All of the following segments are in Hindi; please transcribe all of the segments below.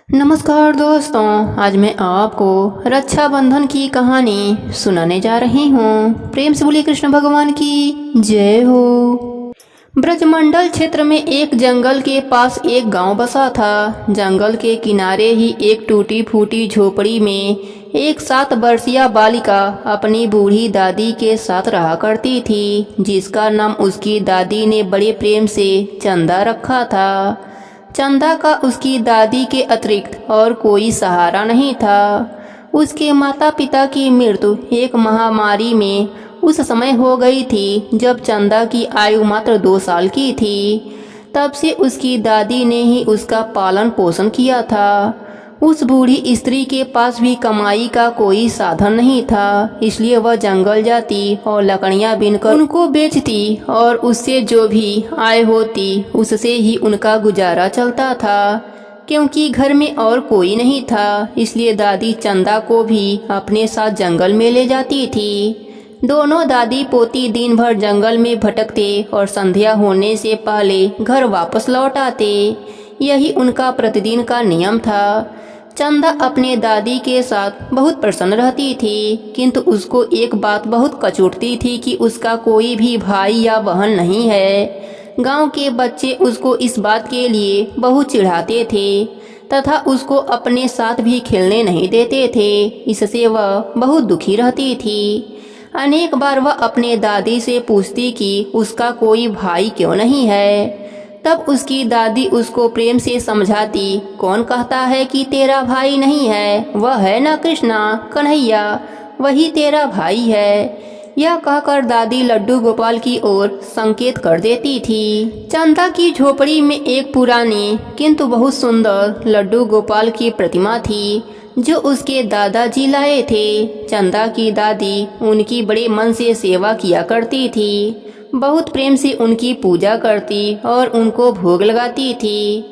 नमस्कार दोस्तों, आज मैं आपको रक्षाबंधन की कहानी सुनाने जा रही हूँ। प्रेम से बोलिए कृष्ण भगवान की जय हो। ब्रजमंडल क्षेत्र में एक जंगल के पास एक गांव बसा था। जंगल के किनारे ही एक टूटी फूटी झोपड़ी में एक 7 वर्षीय बालिका अपनी बूढ़ी दादी के साथ रहा करती थी, जिसका नाम उसकी दादी ने बड़े प्रेम से चंदा रखा था। चंदा का उसकी दादी के अतिरिक्त और कोई सहारा नहीं था। उसके माता पिता की मृत्यु एक महामारी में उस समय हो गई थी जब चंदा की आयु मात्र 2 साल की थी। तब से उसकी दादी ने ही उसका पालन पोषण किया था। उस बूढ़ी स्त्री के पास भी कमाई का कोई साधन नहीं था, इसलिए वह जंगल जाती और लकड़ियां बीनकर उनको बेचती और उससे जो भी आय होती उससे ही उनका गुजारा चलता था। क्योंकि घर में और कोई नहीं था, इसलिए दादी चंदा को भी अपने साथ जंगल में ले जाती थी। दोनों दादी पोती दिन भर जंगल में भटकते और संध्या होने से पहले घर वापस लौट आते। यही उनका प्रतिदिन का नियम था। चंदा अपने दादी के साथ बहुत प्रसन्न रहती थी, किंतु उसको एक बात बहुत कचोटती थी कि उसका कोई भी भाई या बहन नहीं है। गांव के बच्चे उसको इस बात के लिए बहुत चिढ़ाते थे तथा उसको अपने साथ भी खेलने नहीं देते थे। इससे वह बहुत दुखी रहती थी। अनेक बार वह अपने दादी से पूछती कि उसका कोई भाई क्यों नहीं है। तब उसकी दादी उसको प्रेम से समझाती, कौन कहता है कि तेरा भाई नहीं है, वह है ना कृष्णा, कन्हैया, वही तेरा भाई है। यह कहकर दादी लड्डू गोपाल की ओर संकेत कर देती थी। चंदा की झोपड़ी में एक पुरानी किंतु बहुत सुंदर लड्डू गोपाल की प्रतिमा थी, जो उसके दादाजी लाए थे। चंदा की दादी उनकी बड़े मन से सेवा किया करती थी, बहुत प्रेम से उनकी पूजा करती और उनको भोग लगाती थी।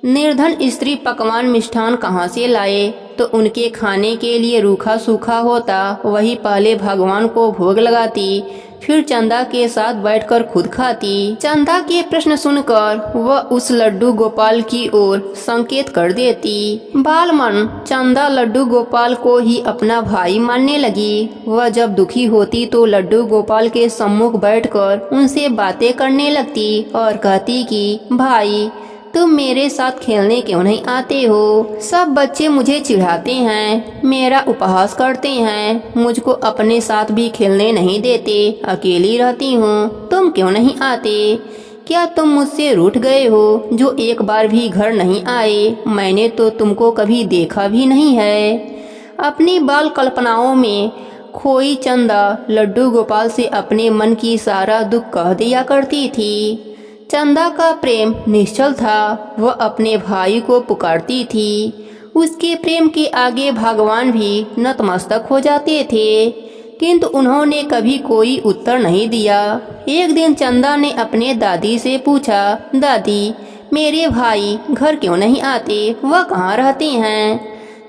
निर्धन स्त्री पकवान मिष्ठान कहाँ से लाए, तो उनके खाने के लिए रूखा सूखा होता वही पहले भगवान को भोग लगाती, फिर चंदा के साथ बैठकर खुद खाती। चंदा के प्रश्न सुनकर वह उस लड्डू गोपाल की ओर संकेत कर देती। बालमन चंदा लड्डू गोपाल को ही अपना भाई मानने लगी। वह जब दुखी होती तो लड्डू गोपाल के सम्मुख बैठकर उनसे बातें करने लगती और कहती कि भाई, तुम मेरे साथ खेलने क्यों नहीं आते हो? सब बच्चे मुझे चिढ़ाते हैं, मेरा उपहास करते हैं, मुझको अपने साथ भी खेलने नहीं देते, अकेली रहती हूँ, तुम क्यों नहीं आते? क्या तुम मुझसे रूठ गए हो जो एक बार भी घर नहीं आए? मैंने तो तुमको कभी देखा भी नहीं है। अपनी बाल कल्पनाओं में खोई चंदा लड्डू गोपाल से अपने मन की सारा दुख कह दिया करती थी। चंदा का प्रेम निश्चल था, वह अपने भाई को पुकारती थी। उसके प्रेम के आगे भगवान भी नतमस्तक हो जाते थे, किंतु उन्होंने कभी कोई उत्तर नहीं दिया। एक दिन चंदा ने अपने दादी से पूछा, दादी, मेरे भाई घर क्यों नहीं आते, वह कहाँ रहते हैं?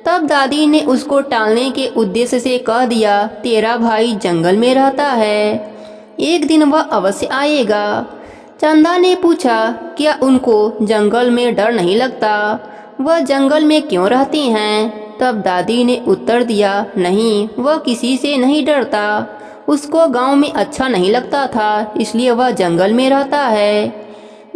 तब दादी ने उसको टालने के उद्देश्य से कह दिया, तेरा भाई जंगल में रहता है, एक दिन वह अवश्य आएगा। चंदा ने पूछा, क्या उनको जंगल में डर नहीं लगता, वह जंगल में क्यों रहती हैं? तब दादी ने उत्तर दिया, नहीं, वह किसी से नहीं डरता, उसको गांव में अच्छा नहीं लगता था, इसलिए वह जंगल में रहता है।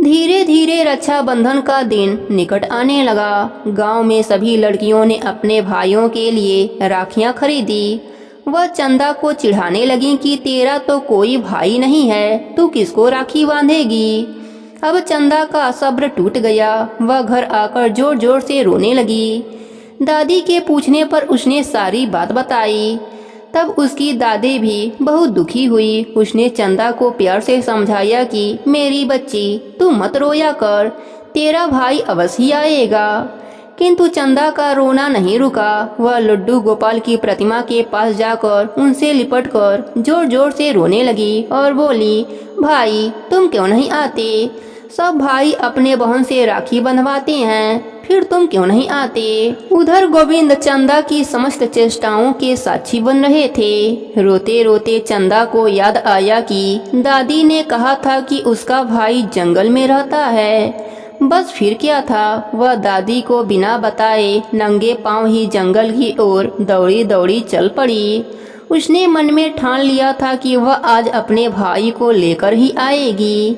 धीरे धीरे रक्षाबंधन का दिन निकट आने लगा। गांव में सभी लड़कियों ने अपने भाइयों के लिए राखियां खरीदी। वह चंदा को चिढ़ाने लगी कि तेरा तो कोई भाई नहीं है, तू किसको राखी बांधेगी? अब चंदा का सब्र टूट गया। वह घर आकर जोर जोर से रोने लगी। दादी के पूछने पर उसने सारी बात बताई। तब उसकी दादी भी बहुत दुखी हुई। उसने चंदा को प्यार से समझाया कि मेरी बच्ची, तू मत रोया कर, तेरा भाई अवश्य आएगा। किंतु चंदा का रोना नहीं रुका। वह लड्डू गोपाल की प्रतिमा के पास जाकर उनसे लिपटकर जोर जोर से रोने लगी और बोली, भाई, तुम क्यों नहीं आते? सब भाई अपने बहन से राखी बंधवाते हैं, फिर तुम क्यों नहीं आते? उधर गोविंद चंदा की समस्त चेष्टाओं के साक्षी बन रहे थे। रोते रोते चंदा को याद आया कि दादी ने कहा था कि उसका भाई जंगल में रहता है। बस फिर क्या था, वह दादी को बिना बताए नंगे पांव ही जंगल की ओर दौड़ी दौड़ी चल पड़ी। उसने मन में ठान लिया था कि वह आज अपने भाई को लेकर ही आएगी।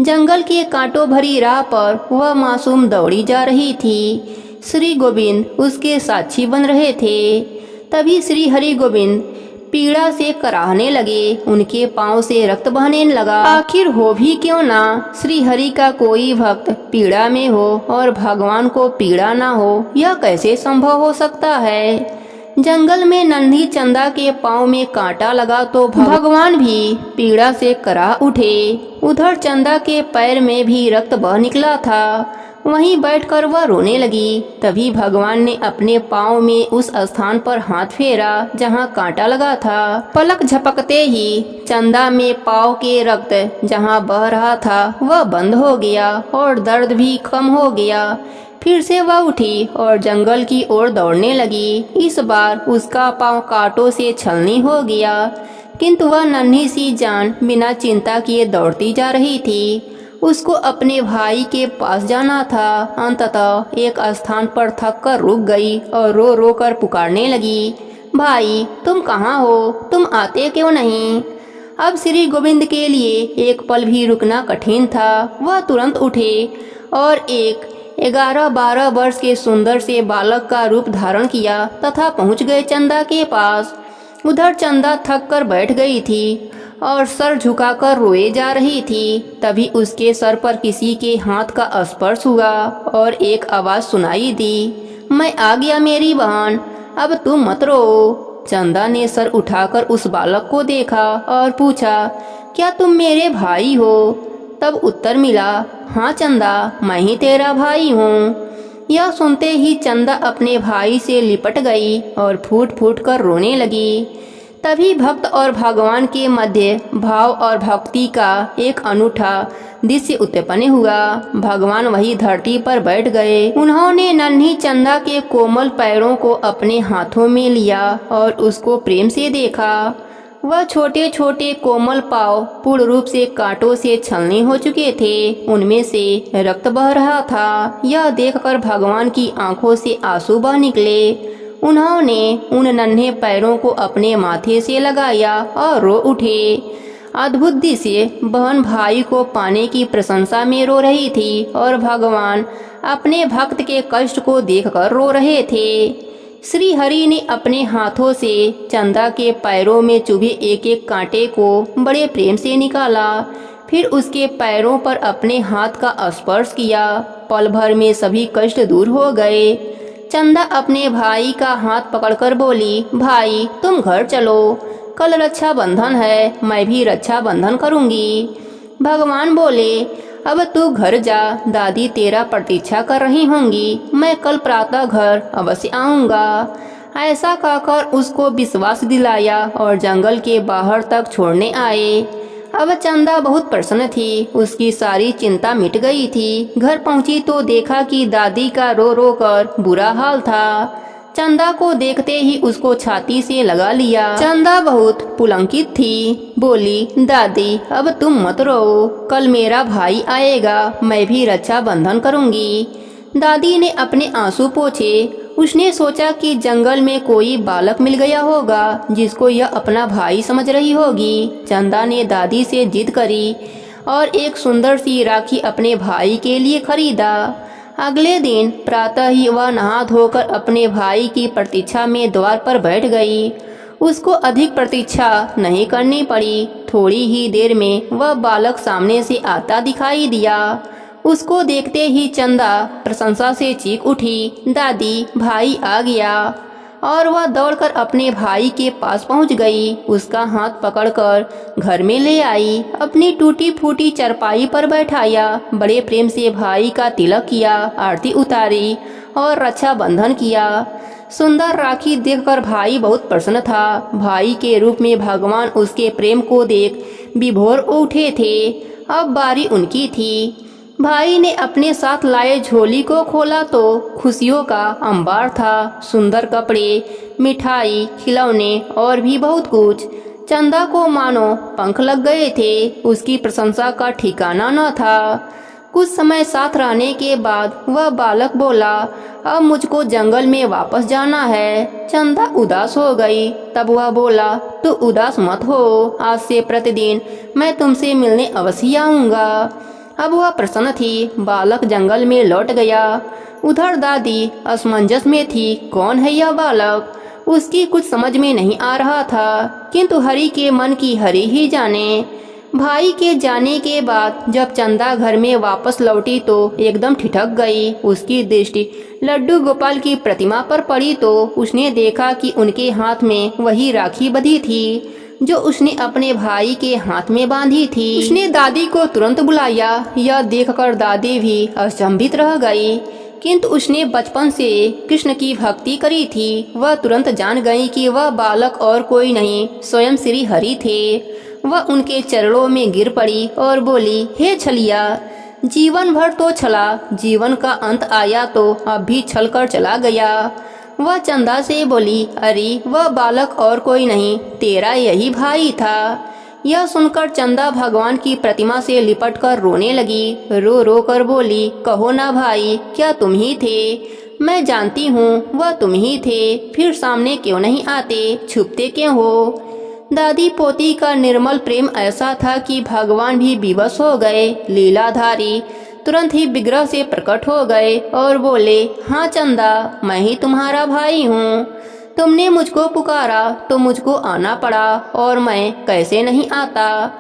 जंगल के कांटों भरी राह पर वह मासूम दौड़ी जा रही थी। श्री गोविंद उसके साक्षी बन रहे थे। तभी श्री हरि गोविंद पीड़ा से कराहने लगे। उनके पांव से रक्त बहने लगा। आखिर हो भी क्यों ना, श्री हरि का कोई भक्त पीड़ा में हो और भगवान को पीड़ा ना हो, यह कैसे संभव हो सकता है। जंगल में नन्ही चंदा के पांव में कांटा लगा तो भगवान भी पीड़ा से कराह उठे। उधर चंदा के पैर में भी रक्त बह निकला था। वहीं बैठकर वह रोने लगी। तभी भगवान ने अपने पाँव में उस स्थान पर हाथ फेरा जहां कांटा लगा था। पलक झपकते ही चंदा में पाँव के रक्त जहां बह रहा था वह बंद हो गया और दर्द भी कम हो गया। फिर से वह उठी और जंगल की ओर दौड़ने लगी। इस बार उसका पाँव कांटों से छलनी हो गया, किंतु वह नन्ही सी जान बिना चिंता किए दौड़ती जा रही थी। उसको अपने भाई के पास जाना था। अंततः एक स्थान पर थक कर रुक गई और रो रो कर पुकारने लगी, भाई तुम कहाँ हो, तुम आते क्यों नहीं। अब श्री गोविंद के लिए एक पल भी रुकना कठिन था। वह तुरंत उठे और एक 11-12 वर्ष के सुंदर से बालक का रूप धारण किया तथा पहुंच गए चंदा के पास। उधर चंदा थक कर बैठ गई थी और सर झुकाकर रोए जा रही थी। तभी उसके सर पर किसी के हाथ का स्पर्श हुआ और एक आवाज सुनाई दी, मैं आ गया मेरी बहन, अब तुम मत रो। चंदा ने सर उठाकर उस बालक को देखा और पूछा, क्या तुम मेरे भाई हो। तब उत्तर मिला, हाँ चंदा, मैं ही तेरा भाई हूँ। यह सुनते ही चंदा अपने भाई से लिपट गई और फूट फूट कर रोने लगी। तभी भक्त और भगवान के मध्य भाव और भक्ति का एक अनूठा दृश्य उत्पन्न हुआ। भगवान वही धरती पर बैठ गए। उन्होंने नन्ही चंदा के कोमल पैरों को अपने हाथों में लिया और उसको प्रेम से देखा। वह छोटे छोटे कोमल पाँव पूर्ण रूप से कांटों से छलनी हो चुके थे। उनमें से रक्त बह रहा था। यह देखकर भगवान की आंखों से आंसू बह निकले। उन्होंने उन नन्हे पैरों को अपने माथे से लगाया और रो उठे। अद्भुत दृश्य, बहन भाई को पाने की प्रशंसा में रो रही थी और भगवान अपने भक्त के कष्ट को देखकर रो रहे थे। श्री हरि ने अपने हाथों से चंदा के पैरों में चुभे एक एक कांटे को बड़े प्रेम से निकाला। फिर उसके पैरों पर अपने हाथ का स्पर्श किया। पल भर में सभी कष्ट दूर हो गए। चंदा अपने भाई का हाथ पकड़कर बोली, भाई तुम घर चलो, कल रक्षाबंधन है, मैं भी रक्षाबंधन करूंगी। भगवान बोले, अब तू घर जा, दादी तेरा प्रतीक्षा कर रही होंगी, मैं कल प्रातः घर अवश्य आऊंगा। ऐसा कहकर उसको विश्वास दिलाया और जंगल के बाहर तक छोड़ने आए। अब चंदा बहुत प्रसन्न थी। उसकी सारी चिंता मिट गई थी। घर पहुंची तो देखा कि दादी का रो रो कर बुरा हाल था। चंदा को देखते ही उसको छाती से लगा लिया। चंदा बहुत पुलकित थी। बोली, दादी अब तुम मत रो, कल मेरा भाई आएगा, मैं भी रक्षाबंधन करूंगी। दादी ने अपने आंसू पोंछे। उसने सोचा कि जंगल में कोई बालक मिल गया होगा जिसको यह अपना भाई समझ रही होगी। चंदा ने दादी से जिद करी और एक सुंदर सी राखी अपने भाई के लिए खरीदा। अगले दिन प्रातः ही वह नहा धोकर अपने भाई की प्रतीक्षा में द्वार पर बैठ गई। उसको अधिक प्रतीक्षा नहीं करनी पड़ी। थोड़ी ही देर में वह बालक सामने से आता दिखाई दिया। उसको देखते ही चंदा प्रशंसा से चीख उठी, दादी भाई आ गया। और वह दौड़कर अपने भाई के पास पहुंच गई। उसका हाथ पकड़कर घर में ले आई, अपनी टूटी फूटी चरपाई पर बैठाया। बड़े प्रेम से भाई का तिलक किया, आरती उतारी और रक्षाबंधन किया। सुंदर राखी देखकर भाई बहुत प्रसन्न था। भाई के रूप में भगवान उसके प्रेम को देख विभोर उठे थे। अब बारी उनकी थी। भाई ने अपने साथ लाए झोली को खोला तो खुशियों का अंबार था। सुंदर कपड़े, मिठाई, खिलौने और भी बहुत कुछ। चंदा को मानो पंख लग गए थे। उसकी प्रशंसा का ठिकाना न था। कुछ समय साथ रहने के बाद वह बालक बोला, अब मुझको जंगल में वापस जाना है। चंदा उदास हो गई। तब वह बोला, तू उदास मत हो, आज से प्रतिदिन मैं तुमसे मिलने अवश्य आऊँगा। अब वह प्रसन्न थी। बालक जंगल में लौट गया। उधर दादी असमंजस में थी, कौन है यह बालक? उसकी कुछ समझ में नहीं आ रहा था, किंतु हरि के मन की हरि ही जाने। भाई के जाने के बाद जब चंदा घर में वापस लौटी तो एकदम ठिठक गई। उसकी दृष्टि लड्डू गोपाल की प्रतिमा पर पड़ी तो उसने देखा कि उनके हाथ में वही राखी बंधी थी जो उसने अपने भाई के हाथ में बांधी थी। उसने दादी को तुरंत बुलाया। यह देखकर दादी भी अचंभित रह गई, किंतु उसने बचपन से कृष्ण की भक्ति करी थी। वह तुरंत जान गई कि वह बालक और कोई नहीं, स्वयं श्री हरि थे। वह उनके चरणों में गिर पड़ी और बोली, हे छलिया, जीवन भर तो छला, जीवन का अंत आया तो अब भी छल कर चला गया। वह चंदा से बोली, अरे वह बालक और कोई नहीं, तेरा यही भाई था। यह सुनकर चंदा भगवान की प्रतिमा से लिपट कर रोने लगी। रो रो कर बोली, कहो ना भाई, क्या तुम ही थे? मैं जानती हूँ वह तुम ही थे, फिर सामने क्यों नहीं आते, छुपते क्यों हो? दादी पोती का निर्मल प्रेम ऐसा था कि भगवान भी विवश हो गए। लीलाधारी तुरंत ही विग्रह से प्रकट हो गए और बोले, हाँ चंदा, मैं ही तुम्हारा भाई हूँ। तुमने मुझको पुकारा तो मुझको आना पड़ा, और मैं कैसे नहीं आता।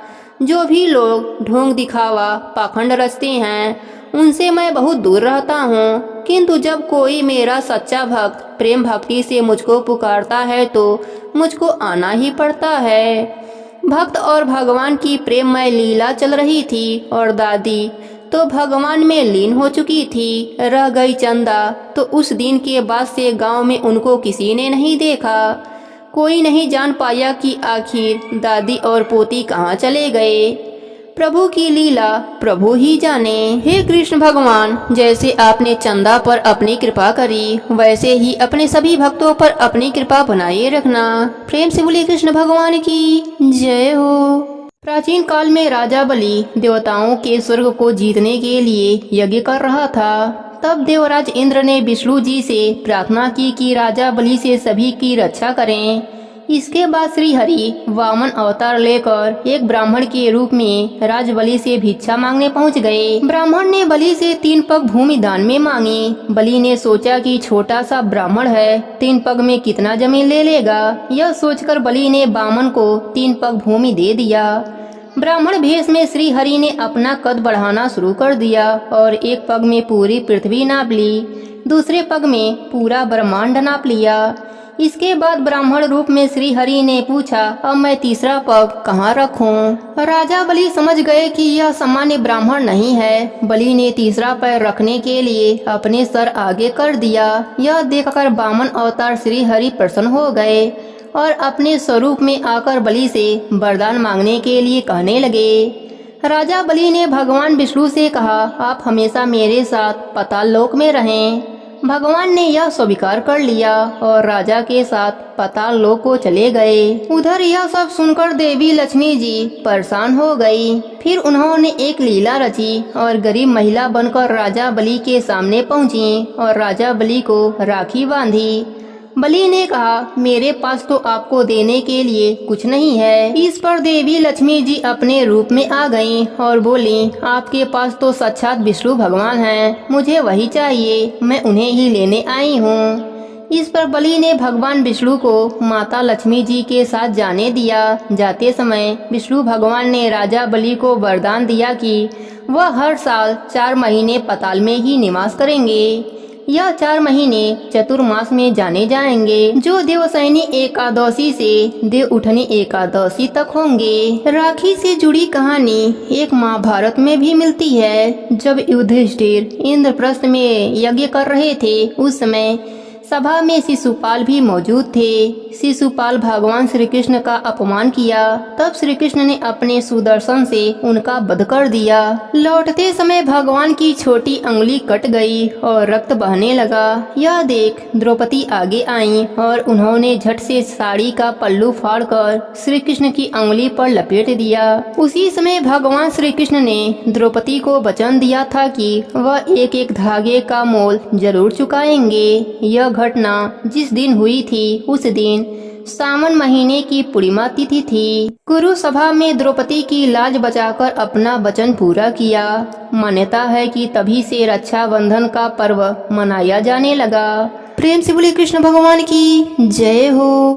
जो भी लोग ढोंग दिखावा पाखंड रचते हैं उनसे मैं बहुत दूर रहता हूँ, किंतु जब कोई मेरा सच्चा भक्त प्रेम भक्ति से मुझको पुकारता है तो मुझको आना ही पड़ता है। भक्त और भगवान की प्रेममय लीला चल रही थी और दादी तो भगवान में लीन हो चुकी थी। रह गई चंदा, तो उस दिन के बाद से गांव में उनको किसी ने नहीं देखा। कोई नहीं जान पाया कि आखिर दादी और पोती कहाँ चले गए। प्रभु की लीला प्रभु ही जाने। हे कृष्ण भगवान, जैसे आपने चंदा पर अपनी कृपा करी, वैसे ही अपने सभी भक्तों पर अपनी कृपा बनाए रखना। प्रेम से बोलिए कृष्ण भगवान की जय हो। प्राचीन काल में राजा बलि देवताओं के स्वर्ग को जीतने के लिए यज्ञ कर रहा था। तब देवराज इंद्र ने विष्णु जी से प्रार्थना की कि राजा बलि से सभी की रक्षा करें। इसके बाद श्री हरि वामन अवतार लेकर एक ब्राह्मण के रूप में राज बलि से भिक्षा मांगने पहुंच गए। ब्राह्मण ने बलि से 3 पग भूमि दान में मांगी। बलि ने सोचा कि छोटा सा ब्राह्मण है, 3 पग में कितना जमीन ले लेगा। यह सोचकर बलि ने वामन को 3 पग भूमि दे दिया। ब्राह्मण भेष में श्री हरि ने अपना कद बढ़ाना शुरू कर दिया और 1 पग में पूरी पृथ्वी नाप ली, दूसरे पग में पूरा ब्रह्मांड नाप लिया। इसके बाद ब्राह्मण रूप में श्री हरि ने पूछा, अब मैं तीसरा पग कहाँ रखूं? राजा बलि समझ गए कि यह सामान्य ब्राह्मण नहीं है। बलि ने तीसरा पैर रखने के लिए अपने सर आगे कर दिया। यह देखकर वामन अवतार श्री हरि प्रसन्न हो गए और अपने स्वरूप में आकर बलि से वरदान मांगने के लिए कहने लगे। राजा बलि ने भगवान विष्णु से कहा, आप हमेशा मेरे साथ पाताल लोक में रहें। भगवान ने यह स्वीकार कर लिया और राजा के साथ पाताल लोक को चले गए। उधर यह सब सुनकर देवी लक्ष्मी जी परेशान हो गई। फिर उन्होंने एक लीला रची और गरीब महिला बनकर राजा बलि के सामने पहुंची और राजा बलि को राखी बांधी। बलि ने कहा, मेरे पास तो आपको देने के लिए कुछ नहीं है। इस पर देवी लक्ष्मी जी अपने रूप में आ गईं और बोली, आपके पास तो साक्षात विष्णु भगवान हैं, मुझे वही चाहिए, मैं उन्हें ही लेने आई हूँ। इस पर बलि ने भगवान विष्णु को माता लक्ष्मी जी के साथ जाने दिया। जाते समय विष्णु भगवान ने राजा बलि को वरदान दिया कि वह हर साल 4 महीने पाताल में ही निवास करेंगे। यह 4 महीने चतुर्मास में जाने जाएंगे, जो देवशयनी एकादशी से देव उठनी एकादशी तक होंगे। राखी से जुड़ी कहानी एक महाभारत में भी मिलती है। जब युधिष्ठिर इंद्रप्रस्थ में यज्ञ कर रहे थे, उस समय सभा में शिशुपाल भी मौजूद थे। शिशुपाल भगवान श्री कृष्ण का अपमान किया। तब श्री कृष्ण ने अपने सुदर्शन से उनका वध कर दिया। लौटते समय भगवान की छोटी अंगुली कट गई और रक्त बहने लगा। यह देख द्रौपदी आगे आई और उन्होंने झट से साड़ी का पल्लू फाड़कर श्री कृष्ण की अंगुली पर लपेट दिया। उसी समय भगवान श्री कृष्ण ने द्रौपदी को वचन दिया था कि वह एक एक धागे का मोल जरूर चुकाएंगे। यह घटना जिस दिन हुई थी उस दिन सावन महीने की पूर्णिमा तिथि थी। कुरु सभा में द्रौपदी की लाज बचाकर अपना वचन पूरा किया। मान्यता है कि तभी से रक्षाबंधन का पर्व मनाया जाने लगा। प्रेम से बोलिए कृष्ण भगवान की जय हो।